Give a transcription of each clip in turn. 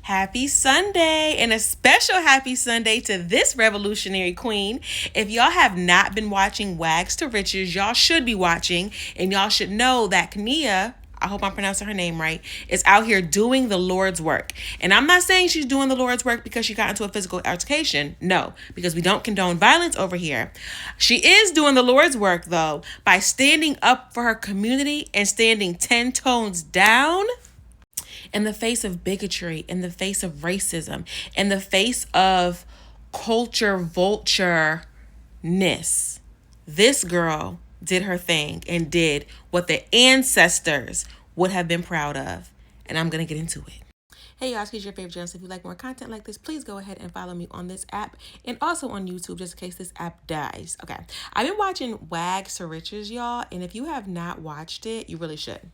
Happy Sunday, and a special happy Sunday to this revolutionary queen. If y'all have not been watching WAGS to Riches, y'all should be watching, and y'all should know that Kania, I hope I'm pronouncing her name right, is out here doing the Lord's work. And I'm not saying she's doing the Lord's work because she got into a physical altercation. No, because we don't condone violence over here. She is doing the Lord's work, though, by standing up for her community and standing 10 tones down in the face of bigotry, in the face of racism, in the face of culture vulture ness. This girl did her thing and did what the ancestors would have been proud of. And I'm going to get into it. Hey y'all, it's your favorite journalist. If you like more content like this, please go ahead and follow me on this app and also on YouTube just in case this app dies. Okay, I've been watching WAGS to Riches, y'all, and if you have not watched it, you really should.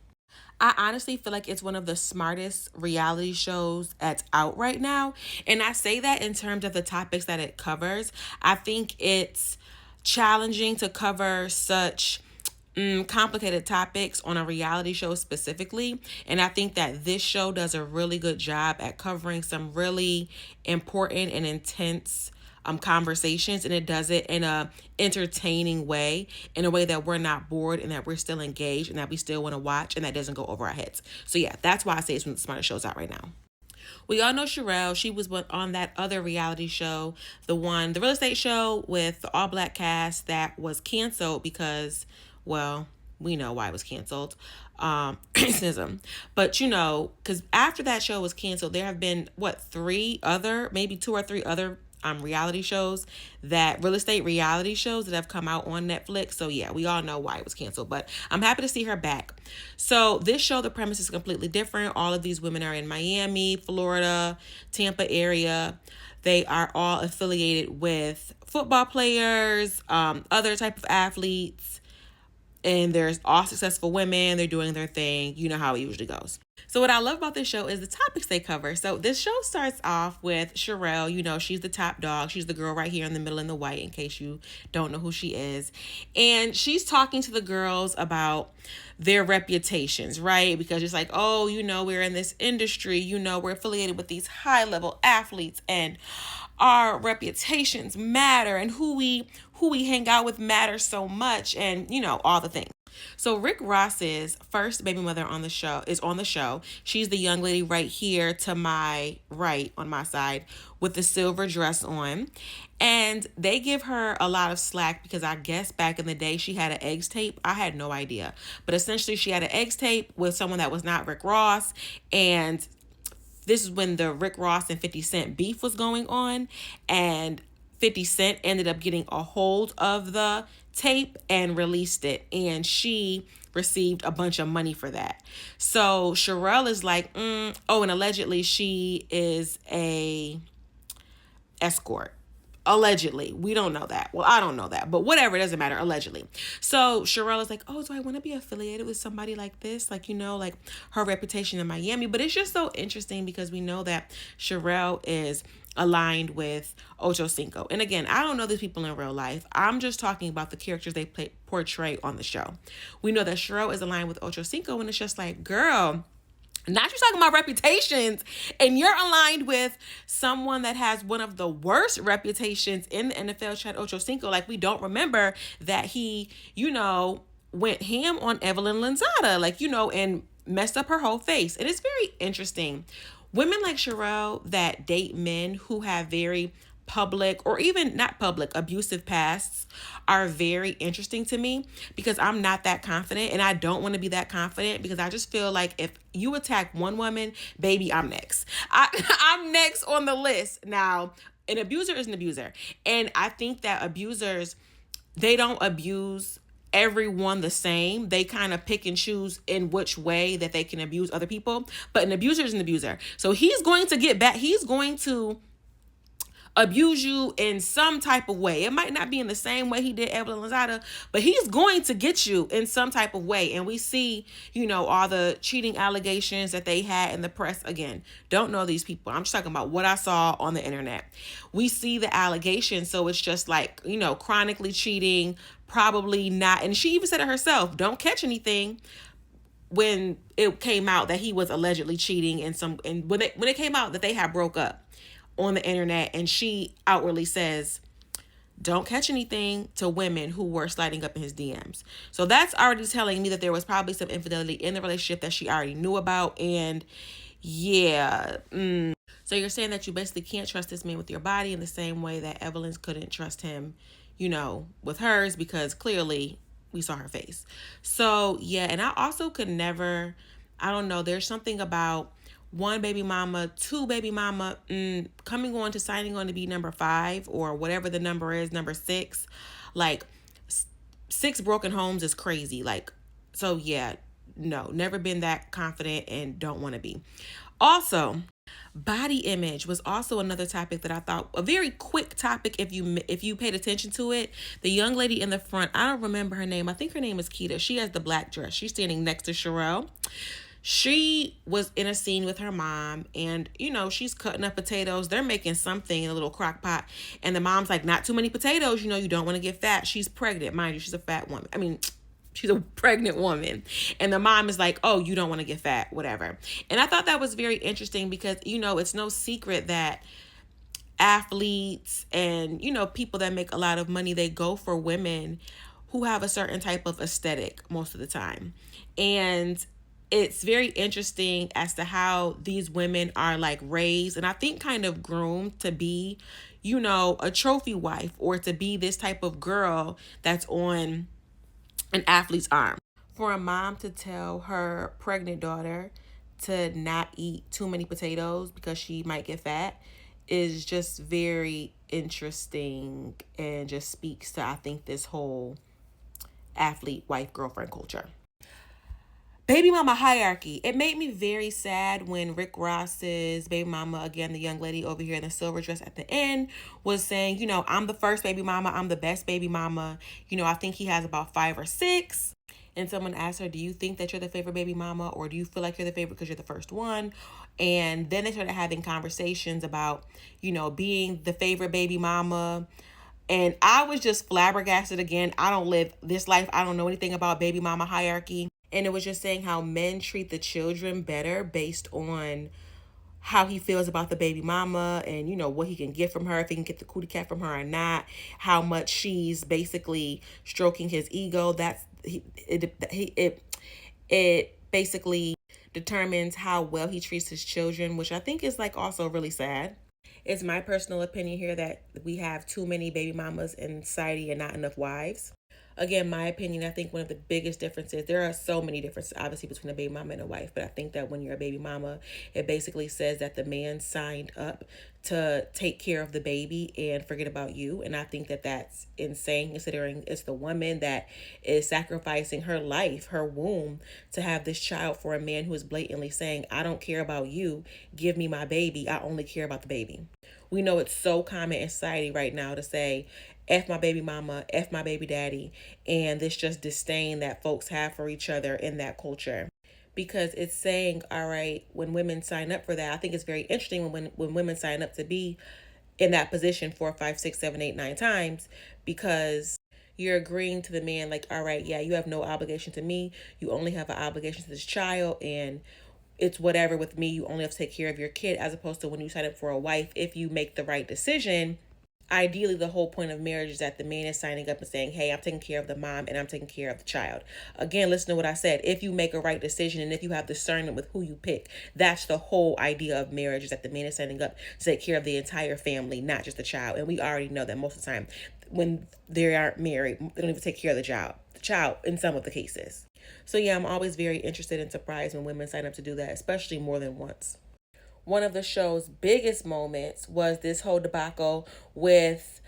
I honestly feel like it's one of the smartest reality shows that's out right now. And I say that in terms of the topics that it covers. I think it's challenging to cover such complicated topics on a reality show specifically. And I think that this show does a really good job at covering some really important and intense conversations, and it does it in a entertaining way, in a way that we're not bored and that we're still engaged and that we still want to watch and that doesn't go over our heads. So yeah, that's why I say it's one of the smartest shows out right now. We all know Sherelle. She was on that other reality show, the real estate show with the all black cast that was canceled because, well, we know why it was canceled. Racism. But because after that show was canceled, there have been maybe two or three other reality shows, real estate reality shows that have come out on Netflix. So yeah, we all know why it was canceled, but I'm happy to see her back. So this show, the premise is completely different. All of these women are in Miami, Florida, Tampa area. They are all affiliated with football players, other type of athletes, and there's all successful women. They're doing their thing. You know how it usually goes. So what I love about this show is the topics they cover. So this show starts off with Sherelle. She's the top dog. She's the girl right here in the middle in the white, in case you don't know who she is. And she's talking to the girls about their reputations, right? Because it's like, oh, we're in this industry, we're affiliated with these high level athletes and our reputations matter, and who we hang out with matters so much, and all the things. So Rick Ross's first baby mother is on the show. She's the young lady right here to my right on my side with the silver dress on. And they give her a lot of slack because I guess back in the day she had an eggs tape. I had no idea. But essentially she had an eggs tape with someone that was not Rick Ross. And this is when the Rick Ross and 50 Cent beef was going on. And 50 Cent ended up getting a hold of the tape and released it, and she received a bunch of money for that. So Sherelle is like, and allegedly she is a escort. Allegedly. We don't know that. Well, I don't know that, but whatever, it doesn't matter. Allegedly. So Sherelle is like, oh, do I want to be affiliated with somebody like this? Like, like her reputation in Miami. But it's just so interesting because we know that Sherelle is aligned with Ocho Cinco. And again, I don't know these people in real life. I'm just talking about the characters they portray on the show. We know that Sherelle is aligned with Ocho Cinco, and it's just like, girl, not you talking about reputations, and you're aligned with someone that has one of the worst reputations in the NFL, Chad Ocho Cinco. Like, we don't remember that he, went ham on Evelyn Lanzada, and messed up her whole face. And it's very interesting. Women like Sherelle that date men who have very public, or even not public, abusive pasts are very interesting to me because I'm not that confident, and I don't want to be that confident because I just feel like if you attack one woman, baby, I'm next. I'm next on the list. Now, an abuser is an abuser, and I think that abusers, they don't abuse everyone the same. They kind of pick and choose in which way that they can abuse other people, but an abuser is an abuser. So he's going to get back. He's going to abuse you in some type of way. It might not be in the same way he did Evelyn Lozada, but he's going to get you in some type of way. And we see, all the cheating allegations that they had in the press. Again, don't know these people. I'm just talking about what I saw on the internet. We see the allegations. So it's just like, chronically cheating, probably not. And she even said it herself, don't catch anything. when it came out that he was allegedly cheating, and when it came out that they had broke up on the internet, and she outwardly says, don't catch anything, to women who were sliding up in his DMs. So that's already telling me that there was probably some infidelity in the relationship that she already knew about. And yeah. So you're saying that you basically can't trust this man with your body in the same way that Evelyn's couldn't trust him, with hers, because clearly we saw her face. So yeah, and I also could never, I don't know, there's something about one baby mama, two baby mama, coming on to signing on to be number 5 or whatever the number is, number 6. Like, 6 broken homes is crazy. Like, so yeah, no, never been that confident and don't want to be. Also, body image was also another topic that I thought a very quick topic if you paid attention to it. The young lady in the front, I don't remember her name. I think her name is Keita. She has the black dress. She's standing next to Sherelle. She was in a scene with her mom, and she's cutting up potatoes. They're making something in a little crock pot, and the mom's like, not too many potatoes, you don't want to get fat. She's pregnant, mind you. She's a fat woman. I mean, she's a pregnant woman, and the mom is like, oh, you don't want to get fat, whatever. And I thought that was very interesting because it's no secret that athletes and people that make a lot of money, they go for women who have a certain type of aesthetic most of the time. And it's very interesting as to how these women are like raised, and I think kind of groomed to be a trophy wife, or to be this type of girl that's on an athlete's arm. For a mom to tell her pregnant daughter to not eat too many potatoes because she might get fat is just very interesting, and just speaks to, I think, this whole athlete wife girlfriend culture. Baby mama hierarchy. It made me very sad when Rick Ross's baby mama, again, the young lady over here in the silver dress at the end, was saying, I'm the first baby mama. I'm the best baby mama. I think he has about 5 or 6. And someone asked her, do you think that you're the favorite baby mama, or do you feel like you're the favorite because you're the first one? And then they started having conversations about, being the favorite baby mama. And I was just flabbergasted again. I don't live this life. I don't know anything about baby mama hierarchy. And it was just saying how men treat the children better based on how he feels about the baby mama, and what he can get from her, if he can get the cootie cat from her or not, how much she's basically stroking his ego. It basically determines how well he treats his children, which I think is like also really sad. It's my personal opinion here that we have too many baby mamas in society and not enough wives. Again, my opinion, I think one of the biggest differences, there are so many differences, obviously, between a baby mama and a wife, but I think that when you're a baby mama, it basically says that the man signed up to take care of the baby and forget about you. And I think that that's insane, considering it's the woman that is sacrificing her life, her womb, to have this child, for a man who is blatantly saying, I don't care about you, give me my baby, I only care about the baby. We know it's so common in society right now to say, F my baby mama, F my baby daddy, and this just disdain that folks have for each other in that culture. Because it's saying, all right, when women sign up for that, I think it's very interesting when women sign up to be in that position 4, 5, 6, 7, 8, 9 times, because you're agreeing to the man, like, all right, yeah, you have no obligation to me. You only have an obligation to this child, and it's whatever with me. You only have to take care of your kid, as opposed to when you sign up for a wife, if you make the right decision. Ideally, the whole point of marriage is that the man is signing up and saying, hey, I'm taking care of the mom and I'm taking care of the child. Again, listen to what I said. If you make a right decision and if you have discernment with who you pick, that's the whole idea of marriage, is that the man is signing up to take care of the entire family, not just the child. And we already know that most of the time when they aren't married, they don't even take care of the child in some of the cases. So yeah, I'm always very interested and surprised when women sign up to do that, especially more than once. One of the show's biggest moments was this whole debacle with,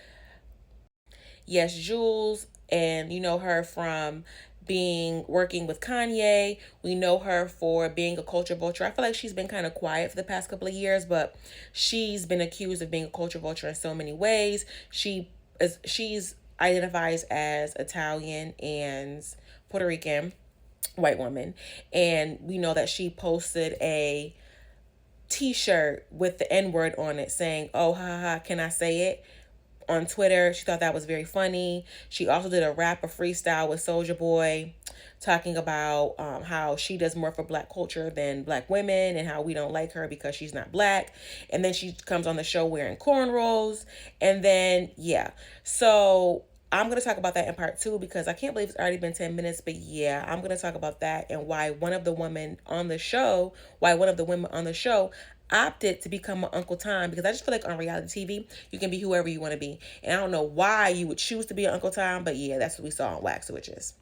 yes, Jules, and her from working with Kanye. We know her for being a culture vulture. I feel like she's been kind of quiet for the past couple of years, but she's been accused of being a culture vulture in so many ways. She's identifies as Italian and Puerto Rican white woman, and we know that she posted a t-shirt with the N-word on it saying, oh, ha ha, can I say it, on Twitter. She thought that was very funny. She also did a rap, a freestyle with Soulja Boy. talking about how she does more for Black culture than Black women, and how we don't like her because she's not Black. And then she comes on the show wearing cornrows. And then, yeah. So I'm going to talk about that in part two, because I can't believe it's already been 10 minutes. But yeah, I'm going to talk about that, and why one of the women on the show, opted to become an Uncle Tom. Because I just feel like on reality TV, you can be whoever you want to be. And I don't know why you would choose to be an Uncle Tom, but yeah, that's what we saw on Wax Witches.